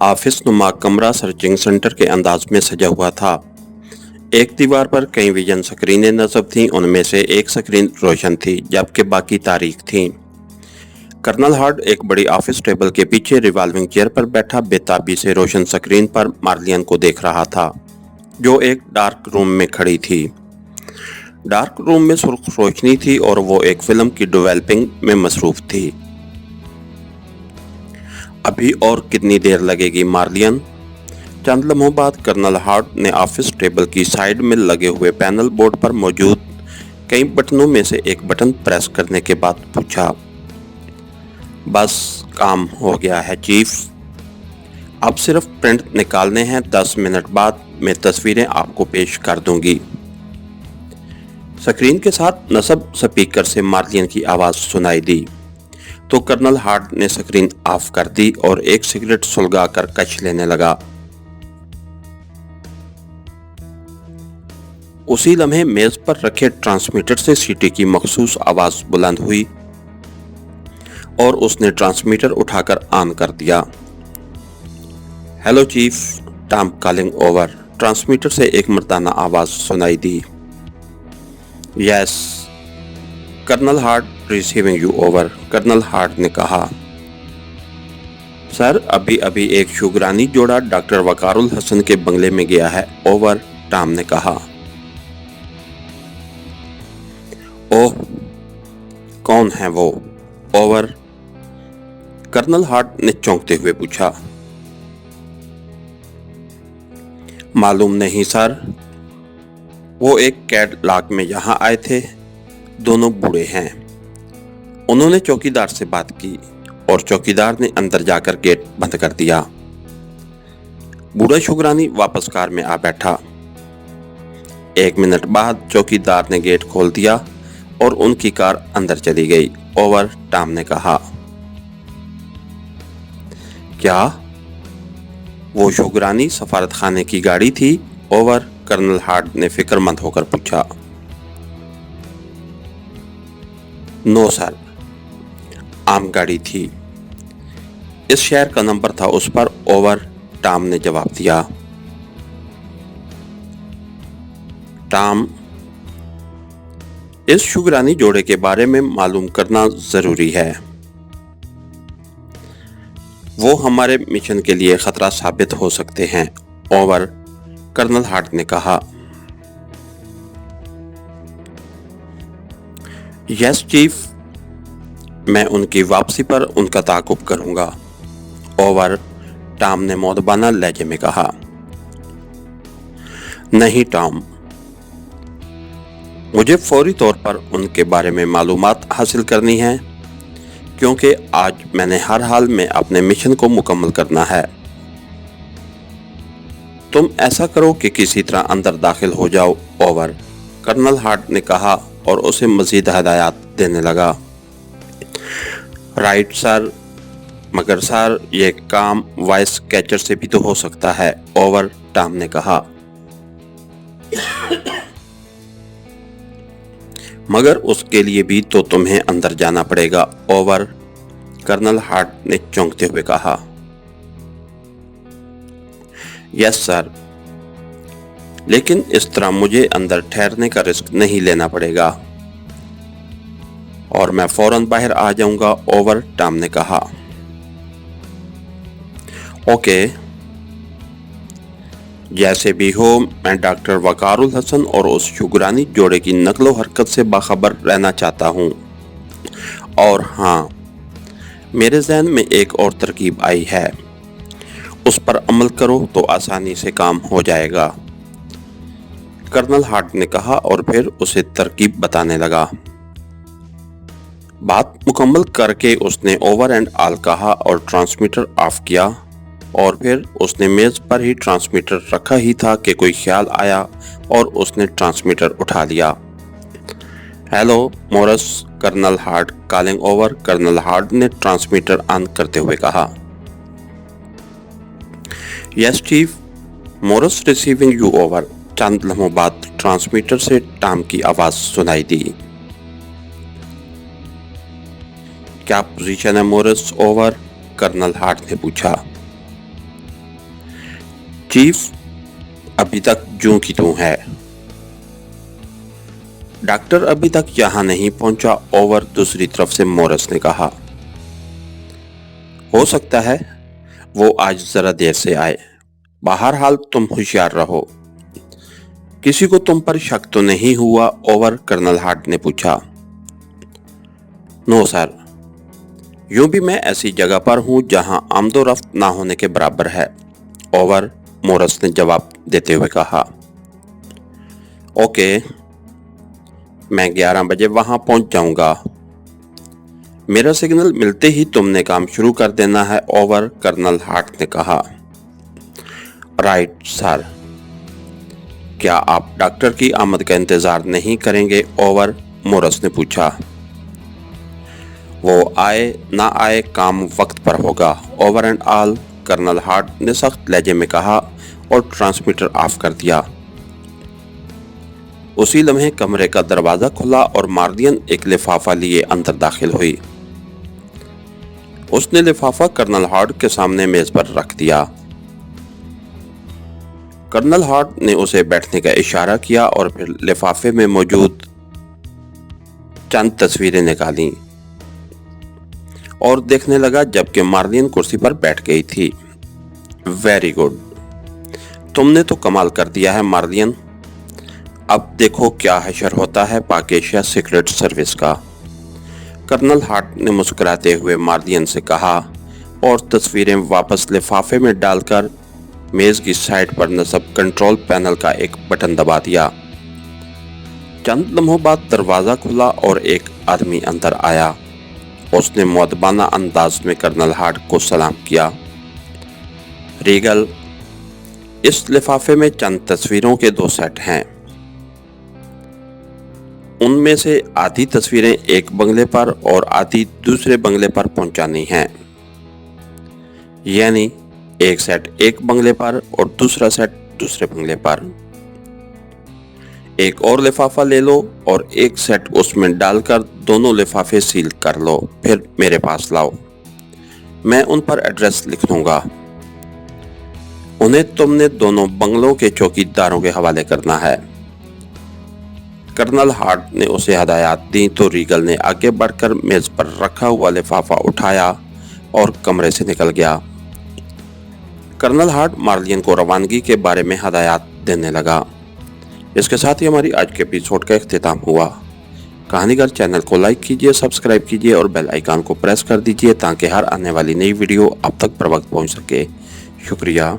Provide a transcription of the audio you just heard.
Office नुमा कमरा searching centre के अंदाज में सजा हुआ था। एक दीवार पर कई विजन स्क्रीनें नस्ब थीं। उनमें से एक स्क्रीन रोशन थी जबकि बाकी तारीख थीं। कर्नल हार्ड एक बड़ी ऑफिस टेबल के पीछे रिवॉल्विंग चेयर पर बैठा बेताबी से रोशन स्क्रीन पर मार्लियन को देख रहा था, जो एक डार्क रूम में खड़ी थी। डार्क रूम में सुर्ख रोशनी थी और वो एक फिल्म की डेवलपिंग में मसरूफ थी। अभी और कितनी देर लगेगी मार्लियन? चंद लम्हों बाद कर्नल हार्ड ने ऑफिस टेबल की साइड में लगे हुए पैनल बोर्ड पर मौजूद कई बटनों में से एक बटन प्रेस करने के बाद पूछा। बस काम हो गया है चीफ, अब सिर्फ प्रिंट निकालने हैं। 10 मिनट बाद मैं तस्वीरें आपको पेश कर दूंगी। स्क्रीन के साथ नस्ब स्पीकर से मार्लियन की आवाज सुनाई दी तो कर्नल हार्ड ने स्क्रीन ऑफ कर दी और एक सिगरेट सुलगा कर कश लेने लगा। उसी लम्हे मेज पर रखे ट्रांसमीटर से सीटी की मखसूस आवाज बुलंद हुई और उसने ट्रांसमीटर उठाकर ऑन कर दिया। Hello chief, Tom calling over. Transmitter से एक मर्दाना आवाज सुनाई दी। Yes colonel Hard, receiving you over. Colonel Hard ने कहा। सर, अभी अभी एक शुगरानी जोड़ा डॉक्टर वकारुल हसन के बंगले में गया है, ओवर। टॉम ने कहा। ओह, कौन है वो, ओवर? कर्नल हार्ड ने चौंकते हुए पूछा। मालूम नहीं सर, वो एक कैटलॉग में यहाँ आए थे। दोनों बूढ़े हैं। उन्होंने चौकीदार से बात की और चौकीदार ने अंदर जाकर गेट बंद कर दिया। बूढ़ा शुगरानी वापस कार में आ बैठा। 1 मिनट बाद चौकीदार ने गेट खोल दिया और उनकी कार अंदर चली गई, ओवर। टॉम ने कहा। क्या वो शुगरानी सफारत खाने की गाड़ी थी, ओवर? कर्नल हार्ड ने फिक्रमंद होकर पूछा। नो सर, आम गाड़ी थी। इस शहर का नंबर था उस पर, ओवर। टॉम ने जवाब दिया। टॉम, इस शुगरानी जोड़े के बारे में मालूम करना जरूरी है। वो हमारे मिशन के लिए खतरा साबित हो सकते हैं, ओवर। कर्नल हार्ड ने कहा। यस चीफ, मैं उनकी वापसी पर उनका ताकुब करूंगा, ओवर। टॉम ने मौदबाना लहजे में कहा। नहीं टॉम, मुझे फौरी तौर पर उनके बारे में मालूमात हासिल करनी है, क्योंकि आज मैंने हर हाल में अपने मिशन को मुकम्मल करना है। तुम ऐसा करो कि किसी तरह अंदर दाखिल हो जाओ, ओवर। कर्नल हार्ड ने कहा और उसे मजीद हदायत देने लगा। राइट सर, मगर सर ये काम वॉइस कैचर से भी तो हो सकता है, ओवर। टॉम ने कहा। मगर उसके लिए भी तो तुम्हें अंदर जाना पड़ेगा, ओवर। कर्नल हार्ड ने चौंकते हुए कहा। यस सर, लेकिन इस तरह मुझे अंदर ठहरने का रिस्क नहीं लेना पड़ेगा और मैं फौरन बाहर आ जाऊंगा, ओवर। टॉम ने कहा। ओके, जैसे भी हो, मैं डॉक्टर वकारुल हसन और उस शुगरानी जोड़े की नकलो हरकत से बाखबर रहना चाहता हूँ। और हाँ, मेरे जहन में एक और तरकीब आई है, उस पर अमल करो तो आसानी से काम हो जाएगा, कर्नल हार्ड ने कहा और फिर उसे तरकीब बताने लगा। बात मुकम्मल करके उसने ओवर एंड ऑल कहा और ट्रांसमीटर ऑफ किया और फिर उसने मेज पर ही ट्रांसमीटर रखा ही था कि कोई ख्याल आया और उसने ट्रांसमीटर उठा लिया। Hello Moras, colonel Hard calling over. Colonel Hard ने ट्रांसमीटर ऑन करते हुए कहा। Yes chief, Moras receiving you over. चंद लम्हों बाद ट्रांसमीटर से टॉम की आवाज सुनाई दी। क्या पोजीशन है मोरस, ओवर? कर्नल हार्ड ने पूछा। चीफ अभी तक जूं की तूं है। डॉक्टर अभी तक यहाँ नहीं पहुंचा, ओवर दूसरी तरफ से मोरस ने कहा। हो सकता है वो आज जरा देर से आए। बहरहाल तुम होशियार रहो। किसी को तुम पर शक तो नहीं हुआ, ओवर कर्नल हार्ट ने पूछा। नो सर, यूं भी मैं ऐसी जगह पर हूं जहां आमदोरफ्त ना होने के बराबर है, ओवर, मोरस ने जवाब देते हुए कहा। ओके, मैं 11 बजे वहां पहुंच जाऊंगा। मेरा सिग्नल मिलते ही तुमने काम शुरू कर देना है, ओवर, कर्नल हार्ट ने कहा। Right sir. क्या आप डॉक्टर की आमद का इंतजार नहीं करेंगे, ओवर, मोरस ने पूछा। वो आए ना आए काम वक्त पर होगा, over and all, Colonel Hart ने सख्त लहजे में कहा और ट्रांसमीटर ऑफ कर दिया। उसी लम्हे कमरे का दरवाजा खुला और मार्लियन एक लिफाफा लिए अंदर दाखिल हुई। उसने लिफाफा कर्नल हार्ट के सामने मेज पर रख दिया। कर्नल हार्ट ने उसे बैठने का इशारा किया और फिर लिफाफे में मौजूद चंद तस्वीरें निकाली और देखने लगा, जबकि मार्लियन कुर्सी पर बैठ गई थी। वेरी गुड, तुमने तो कमाल कर दिया है मार्लियन। अब देखो क्या हशर होता है पाक एशिया सीक्रेट सर्विस का, कर्नल हार्ट ने मुस्कुराते हुए मार्लियन से कहा और तस्वीरें वापस लिफाफे में डालकर मेज की साइड पर नस्ब कंट्रोल पैनल का एक बटन दबा दिया। चंद लम्हों बाद दरवाजा खुला और एक आदमी अंदर आया। उसने मुअद्दबाना अंदाज में कर्नल हार्ट को सलाम किया। रीगल, इस लिफाफे में चंद तस्वीरों के 2 सेट हैं। उनमें से आधी तस्वीरें एक बंगले पर और आधी दूसरे बंगले पर पहुंचानी हैं, यानी एक सेट एक बंगले पर और दूसरा सेट दूसरे बंगले पर। एक और लिफाफा ले लो और एक सेट उसमें डालकर दोनों लिफाफे सील कर लो, फिर मेरे पास लाओ। मैं उन पर एड्रेस लिख दूंगा। उन्हें तुमने दोनों बंगलों के चौकीदारों के हवाले करना है। कर्नल हार्ट ने उसे हदायत दी तो रीगल ने आगे बढ़कर मेज पर रखा हुआ लिफाफा उठाया और कमरे से निकल गया। कर्नल हार्ट मार्लियन को रवानगी के बारे में हदायत देने लगा। इसके साथ ही हमारी आज के एपिसोड का इख्तिताम हुआ। कहानीगर चैनल को लाइक कीजिए, सब्सक्राइब कीजिए और बेल आइकन को प्रेस कर दीजिए ताकि हर आने वाली नई वीडियो आप तक बर वक्त पहुंच सके। शुक्रिया।